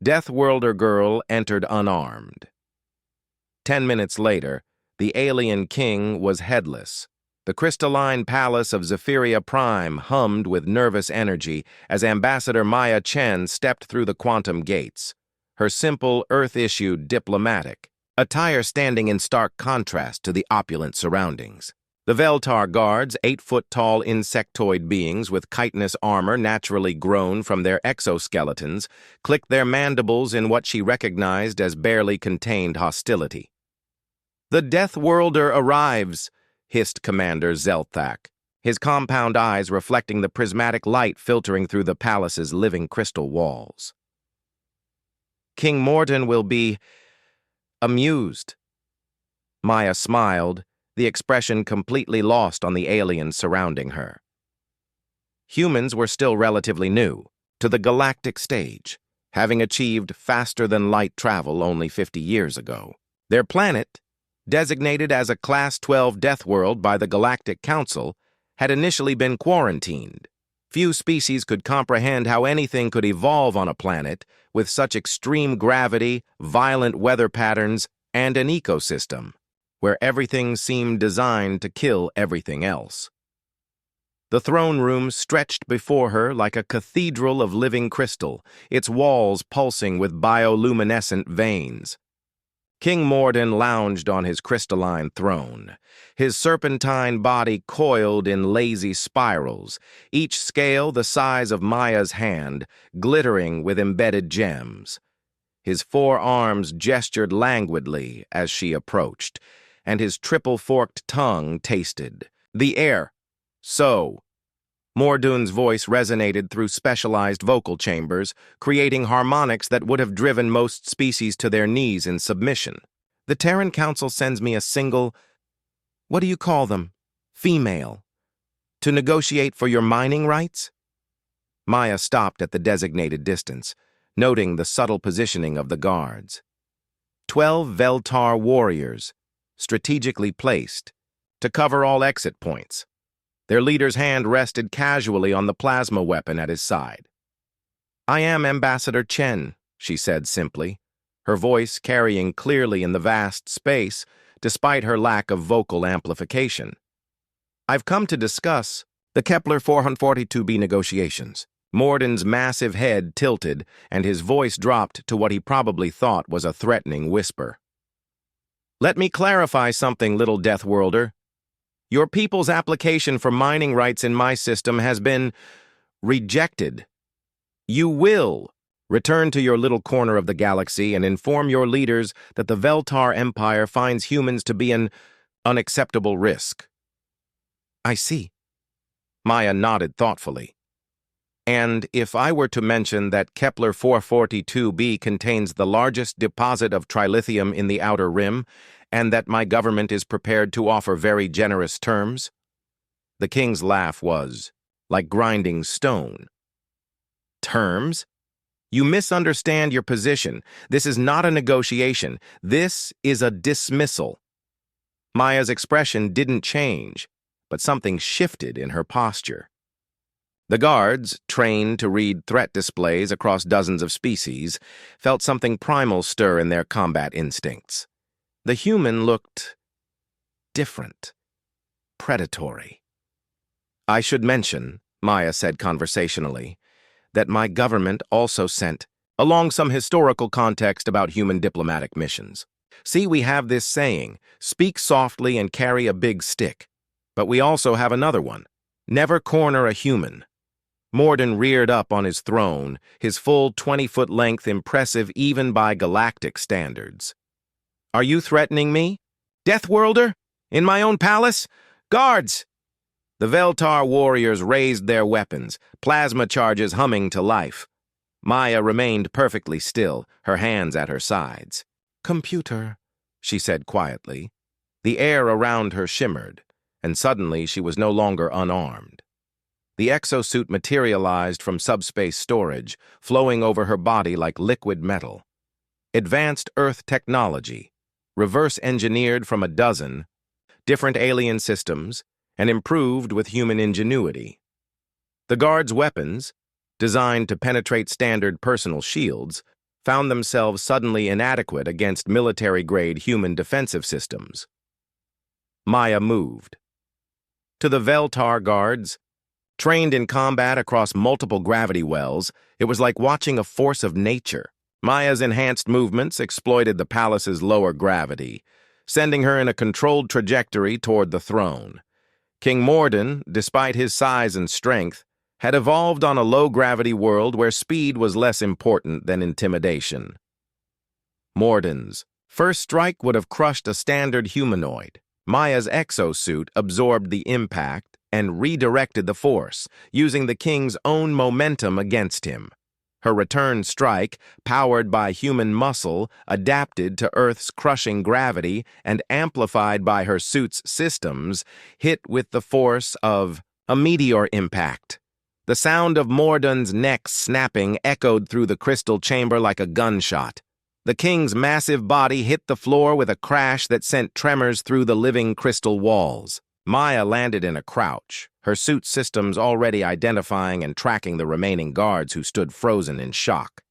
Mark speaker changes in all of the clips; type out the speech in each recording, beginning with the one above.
Speaker 1: Deathworlder girl entered unarmed. 10 minutes later, the alien king was headless. The crystalline palace of Zephyria Prime hummed with nervous energy as Ambassador Maya Chen stepped through the quantum gates, her simple, Earth-issued diplomatic attire standing in stark contrast to the opulent surroundings. The Veltar guards, 8-foot-tall insectoid beings with chitinous armor naturally grown from their exoskeletons, clicked their mandibles in what she recognized as barely contained hostility. "The Deathworlder arrives," hissed Commander Zelthak, his compound eyes reflecting the prismatic light filtering through the palace's living crystal walls. "King Morden will be amused." Maya smiled, the expression completely lost on the aliens surrounding her. Humans were still relatively new to the galactic stage, having achieved faster-than-light travel only 50 years ago. Their planet, designated as a Class 12 death world by the Galactic Council, had initially been quarantined. Few species could comprehend how anything could evolve on a planet with such extreme gravity, violent weather patterns, and an ecosystem where everything seemed designed to kill everything else. The throne room stretched before her like a cathedral of living crystal, its walls pulsing with bioluminescent veins. King Morden lounged on his crystalline throne, his serpentine body coiled in lazy spirals, each scale the size of Maya's hand, glittering with embedded gems. His 4 arms gestured languidly as she approached, and his triple-forked tongue tasted the air. "So." Mordoon's voice resonated through specialized vocal chambers, creating harmonics that would have driven most species to their knees in submission. "The Terran Council sends me a single, what do you call them, female, to negotiate for your mining rights?" Maya stopped at the designated distance, noting the subtle positioning of the guards. 12 Veltar warriors, strategically placed, to cover all exit points. Their leader's hand rested casually on the plasma weapon at his side. "I am Ambassador Chen," she said simply, her voice carrying clearly in the vast space, despite her lack of vocal amplification. "I've come to discuss the Kepler 442b negotiations." Morden's massive head tilted, and his voice dropped to what he probably thought was a threatening whisper. "Let me clarify something, little Deathworlder. Your people's application for mining rights in my system has been rejected. You will return to your little corner of the galaxy and inform your leaders that the Veltar Empire finds humans to be an unacceptable risk." "I see." Maya nodded thoughtfully. "And if I were to mention that Kepler 442b contains the largest deposit of trilithium in the Outer Rim, and that my government is prepared to offer very generous terms?" The king's laugh was like grinding stone. "Terms? You misunderstand your position. This is not a negotiation. This is a dismissal." Maya's expression didn't change, but something shifted in her posture. The guards, trained to read threat displays across dozens of species, felt something primal stir in their combat instincts. The human looked different, predatory. "I should mention," Maya said conversationally, "that my government also sent along some historical context about human diplomatic missions. See, we have this saying, speak softly and carry a big stick. But we also have another one, never corner a human." Morden reared up on his throne, his full 20-foot length impressive even by galactic standards. "Are you threatening me? Deathworlder? In my own palace? Guards!" The Veltar warriors raised their weapons, plasma charges humming to life. Maya remained perfectly still, her hands at her sides. "Computer," she said quietly. The air around her shimmered, and suddenly she was no longer unarmed. The exosuit materialized from subspace storage, flowing over her body like liquid metal. Advanced Earth technology, reverse-engineered from a dozen different alien systems, and improved with human ingenuity. The guards' weapons, designed to penetrate standard personal shields, found themselves suddenly inadequate against military-grade human defensive systems. Maya moved. To the Veltar guards, trained in combat across multiple gravity wells, it was like watching a force of nature. Maya's enhanced movements exploited the palace's lower gravity, sending her in a controlled trajectory toward the throne. King Morden, despite his size and strength, had evolved on a low-gravity world where speed was less important than intimidation. Morden's first strike would have crushed a standard humanoid. Maya's exosuit absorbed the impact and redirected the force, using the king's own momentum against him. Her return strike, powered by human muscle, adapted to Earth's crushing gravity and amplified by her suit's systems, hit with the force of a meteor impact. The sound of Morden's neck snapping echoed through the crystal chamber like a gunshot. The king's massive body hit the floor with a crash that sent tremors through the living crystal walls. Maya landed in a crouch, her suit systems already identifying and tracking the remaining guards who stood frozen in shock.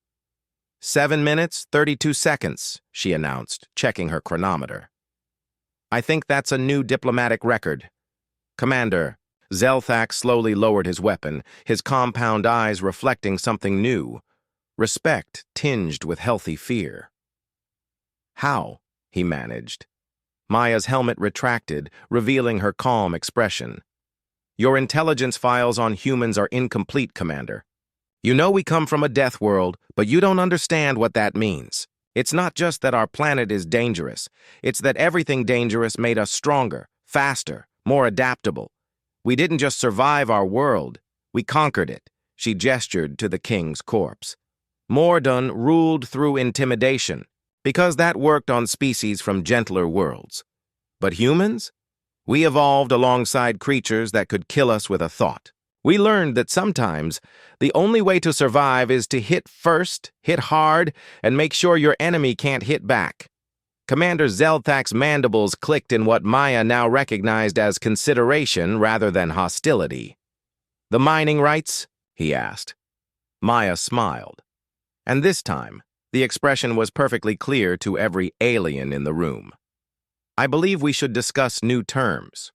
Speaker 1: 7 minutes, 32 seconds, she announced, checking her chronometer. I think that's a new diplomatic record. Commander, Zelthak slowly lowered his weapon, his compound eyes reflecting something new, respect tinged with healthy fear. How? He managed. Maya's helmet retracted, revealing her calm expression. Your intelligence files on humans are incomplete, Commander. You know we come from a death world, but you don't understand what that means. It's not just that our planet is dangerous. It's that everything dangerous made us stronger, faster, more adaptable. We didn't just survive our world, we conquered it. She gestured to the king's corpse. Morden ruled through intimidation, because that worked on species from gentler worlds. But humans? We evolved alongside creatures that could kill us with a thought. We learned that sometimes the only way to survive is to hit first, hit hard, and make sure your enemy can't hit back. Commander Zelthak's mandibles clicked in what Maya now recognized as consideration rather than hostility. The mining rights? He asked. Maya smiled. And this time, the expression was perfectly clear to every alien in the room. I believe we should discuss new terms.